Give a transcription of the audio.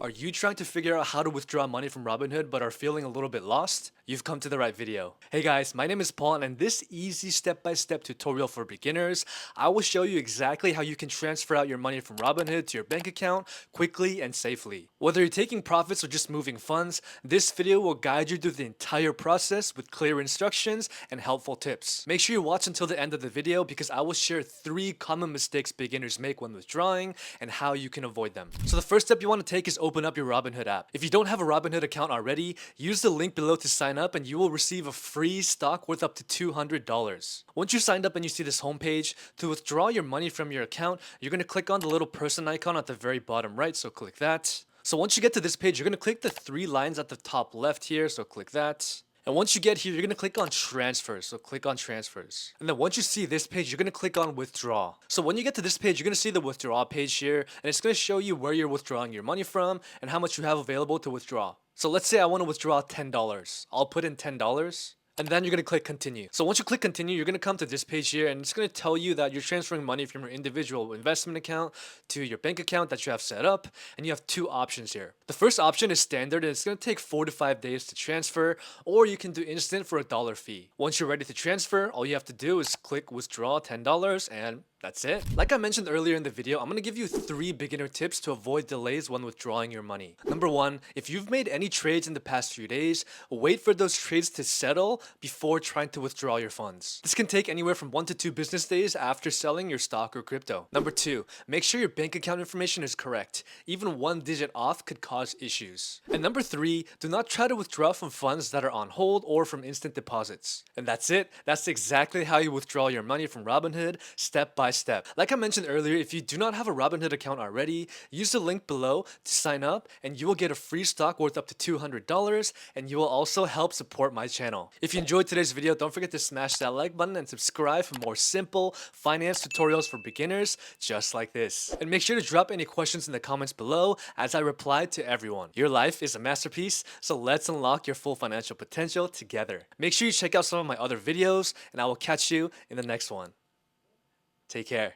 Are you trying to figure out how to withdraw money from Robinhood but are feeling a little bit lost? You've come to the right video. Hey guys, my name is Paul, and in this easy step-by-step tutorial for beginners, I will show you exactly how you can transfer out your money from Robinhood to your bank account quickly and safely. Whether you're taking profits or just moving funds, this video will guide you through the entire process with clear instructions and helpful tips. Make sure you watch until the end of the video because I will share 3 common mistakes beginners make when withdrawing and how you can avoid them. So the first step you want to take is open up your Robinhood app. If you don't have a Robinhood account already, use the link below to sign up and you will receive a free stock worth up to $200. Once you're signed up and you see this homepage, to withdraw your money from your account, you're going to click on the little person icon at the very bottom right, so click that. So once you get to this page, you're going to click the 3 lines at the top left here, so click that. And once you get here, you're going to click on transfers. So click on transfers. And then once you see this page, you're going to click on withdraw. So when you get to this page, you're going to see the withdraw page here. And it's going to show you where you're withdrawing your money from and how much you have available to withdraw. So let's say I want to withdraw $10. I'll put in $10. And then you're going to click continue. So once you click continue, you're going to come to this page here and it's going to tell you that you're transferring money from your individual investment account to your bank account that you have set up. And you have 2 options here. The first option is standard and it's going to take 4 to 5 days to transfer, or you can do instant for $1 fee. Once you're ready to transfer, all you have to do is click withdraw $10 and that's it. Like I mentioned earlier in the video, I'm going to give you 3 beginner tips to avoid delays when withdrawing your money. Number 1, if you've made any trades in the past few days, wait for those trades to settle before trying to withdraw your funds. This can take anywhere from 1 to 2 business days after selling your stock or crypto. Number 2, make sure your bank account information is correct. Even 1 digit off could cause issues. And number 3, do not try to withdraw from funds that are on hold or from instant deposits. And that's it. That's exactly how you withdraw your money from Robinhood, step by step. Like I mentioned earlier, if you do not have a Robinhood account already, use the link below to sign up and you will get a free stock worth up to $200 and you will also help support my channel. If you enjoyed today's video, don't forget to smash that like button and subscribe for more simple finance tutorials for beginners just like this. And make sure to drop any questions in the comments below as I reply to everyone. Your life is a masterpiece, so let's unlock your full financial potential together. Make sure you check out some of my other videos and I will catch you in the next one. Take care.